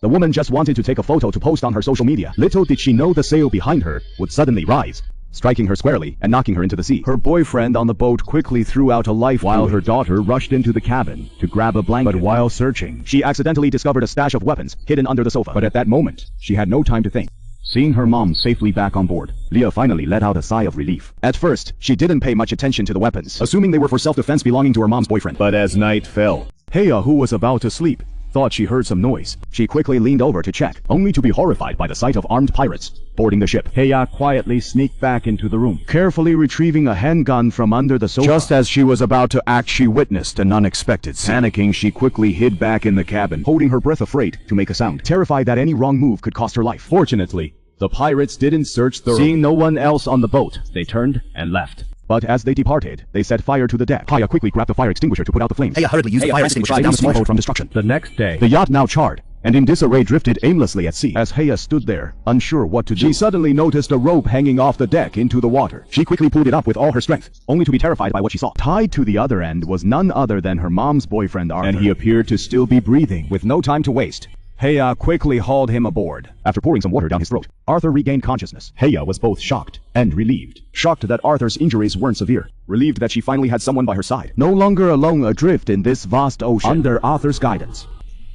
The woman just wanted to take a photo to post on her social media. Little did she know the sail behind her would suddenly rise, striking her squarely and knocking her into the sea. Her boyfriend on the boat quickly threw out a life while her daughter rushed into the cabin to grab a blanket. But while searching, she accidentally discovered a stash of weapons hidden under the sofa. But at that moment, she had no time to think. Seeing her mom safely back on board, Leah finally let out a sigh of relief. At first, she didn't pay much attention to the weapons, assuming they were for self-defense belonging to her mom's boyfriend. But as night fell, Heya, who was about to sleep, thought she heard some noise. She quickly leaned over to check, only to be horrified by the sight of armed pirates boarding the ship. Heya quietly sneaked back into the room, carefully retrieving a handgun from under the sofa. Just as she was about to act, she witnessed an unexpected scene. Panicking, she quickly hid back in the cabin, holding her breath, afraid to make a sound, terrified that any wrong move could cost her life. Fortunately, the pirates didn't search thoroughly. Seeing no one else on the boat, they turned and left. But as they departed, they set fire to the deck. Heya quickly grabbed the fire extinguisher to put out the flames. Heya hurriedly used the fire extinguisher to down douse the small the boat from destruction. The next day, The yacht now charred, and in disarray drifted aimlessly at sea. As Heya stood there, unsure what to do, she suddenly noticed a rope hanging off the deck into the water. She quickly pulled it up with all her strength, only to be terrified by what she saw. Tied to the other end was none other than her mom's boyfriend Arthur, and he appeared to still be breathing. With no time to waste, Heya quickly hauled him aboard. After pouring some water down his throat, Arthur regained consciousness. Heya was both shocked and relieved. Shocked that Arthur's injuries weren't severe. Relieved that she finally had someone by her side. No longer alone adrift in this vast ocean. Under Arthur's guidance,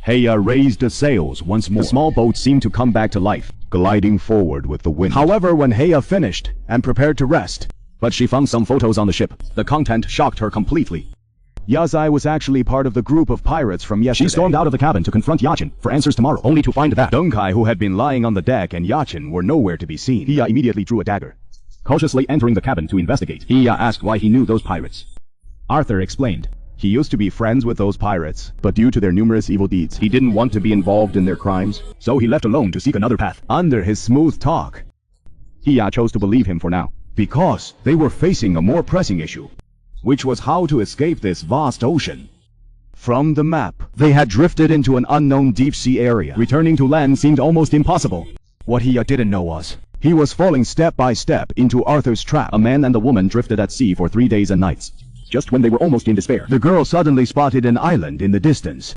Heya raised the sails once more. The small boat seemed to come back to life, gliding forward with the wind. However, when Heya finished and prepared to rest, but she found some photos on the ship. The content shocked her completely. Yazai was actually part of the group of pirates from yesterday. She stormed out of the cabin to confront Yachin for answers tomorrow, only to find that Dunkai, who had been lying on the deck, and Yachin were nowhere to be seen. Heya immediately drew a dagger. Cautiously entering the cabin to investigate, Heya asked why he knew those pirates. Arthur explained. He used to be friends with those pirates, but due to their numerous evil deeds, he didn't want to be involved in their crimes, so he left alone to seek another path. Under his smooth talk, Heya chose to believe him for now, because they were facing a more pressing issue, which was how to escape this vast ocean. From the map, they had drifted into an unknown deep-sea area. Returning to land seemed almost impossible. What Heya didn't know was, he was falling step by step into Arthur's trap. A man and a woman drifted at sea for 3 days and nights. Just when they were almost in despair, the girl suddenly spotted an island in the distance.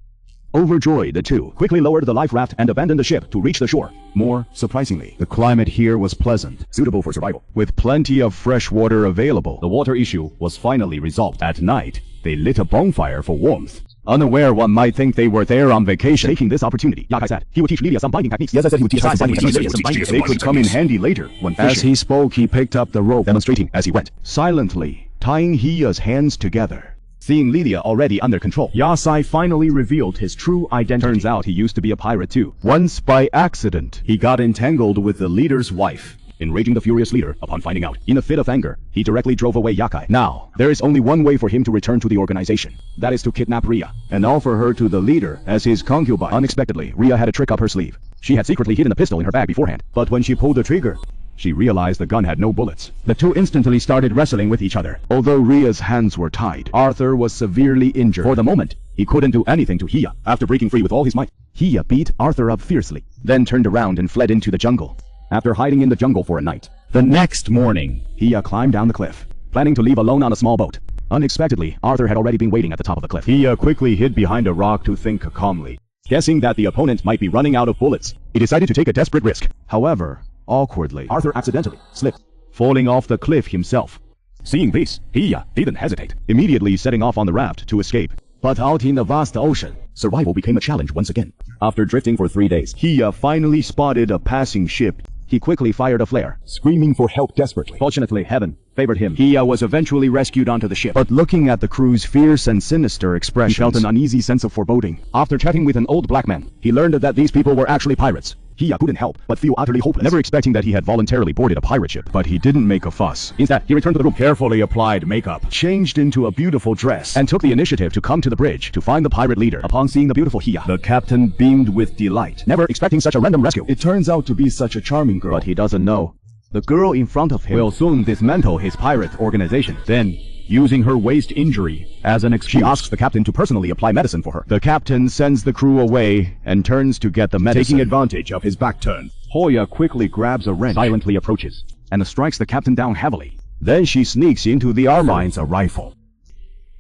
Overjoyed, the two quickly lowered the life raft and abandoned the ship to reach the shore. More surprisingly, the climate here was pleasant, suitable for survival, with plenty of fresh water available. The water issue was finally resolved. At night, they lit a bonfire for warmth. Unaware, one might think they were there on vacation. Taking this opportunity, Yakai said he would teach Lydia some binding techniques. Yes, I said he would teach some binding techniques. They could come in handy later when fishing. As he spoke, he picked up the rope, demonstrating as he went, silently tying Heya's hands together. Seeing Lydia already under control, Yasai finally revealed his true identity. Turns out he used to be a pirate too. Once by accident, he got entangled with the leader's wife. Enraging the furious leader upon finding out, in a fit of anger, he directly drove away Yakai. Now, there is only one way for him to return to the organization. That is to kidnap Ria and offer her to the leader as his concubine. Unexpectedly, Ria had a trick up her sleeve. She had secretly hidden a pistol in her bag beforehand, but when she pulled the trigger, she realized the gun had no bullets. The two instantly started wrestling with each other. Although Ria's hands were tied, Arthur was severely injured. For the moment, he couldn't do anything to Heya. After breaking free with all his might, Heya beat Arthur up fiercely, then turned around and fled into the jungle. After hiding in the jungle for a night, the next morning, Heya climbed down the cliff, planning to leave alone on a small boat. Unexpectedly, Arthur had already been waiting at the top of the cliff. Heya quickly hid behind a rock to think calmly. Guessing that the opponent might be running out of bullets, he decided to take a desperate risk. However, awkwardly, Arthur accidentally slipped, falling off the cliff himself. Seeing this, Heya didn't hesitate, immediately setting off on the raft to escape. But out in the vast ocean, survival became a challenge once again. After drifting for 3 days, Heya finally spotted a passing ship. He quickly fired a flare, screaming for help desperately. Fortunately, heaven favored him. Heya was eventually rescued onto the ship. But looking at the crew's fierce and sinister expressions, he felt an uneasy sense of foreboding. After chatting with an old black man, he learned that these people were actually pirates. Heya couldn't help but feel utterly hopeless, never expecting that he had voluntarily boarded a pirate ship. But he didn't make a fuss. Instead, he returned to the room, carefully applied makeup, changed into a beautiful dress, and took the initiative to come to the bridge to find the pirate leader. Upon seeing the beautiful Heya, the captain beamed with delight, never expecting such a random rescue. It turns out to be such a charming girl, but he doesn't know the girl in front of him will soon dismantle his pirate organization. Then, using her waist injury as an excuse, she asks the captain to personally apply medicine for her. The captain sends the crew away and turns to get the medicine. Taking advantage of his back turn, Hoya quickly grabs a wrench, silently approaches, and strikes the captain down heavily. Then she sneaks into the armor, finds a rifle.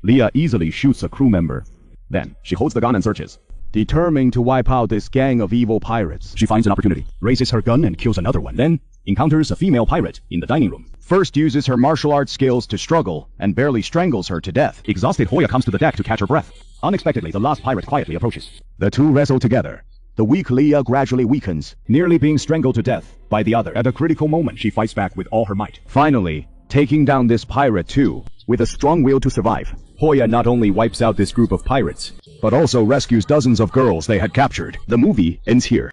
Leah easily shoots a crew member. Then, she holds the gun and searches, Determined to wipe out this gang of evil pirates, she finds an opportunity, raises her gun and kills another one, then encounters a female pirate in the dining room. First uses her martial arts skills to struggle and barely strangles her to death. Exhausted, Hoya comes to the deck to catch her breath. Unexpectedly, the last pirate quietly approaches. The two wrestle together. The weak Leah gradually weakens, nearly being strangled to death by the other. At a critical moment, she fights back with all her might, finally taking down this pirate too. With a strong will to survive, Hoya not only wipes out this group of pirates, but also rescues dozens of girls they had captured. The movie ends here.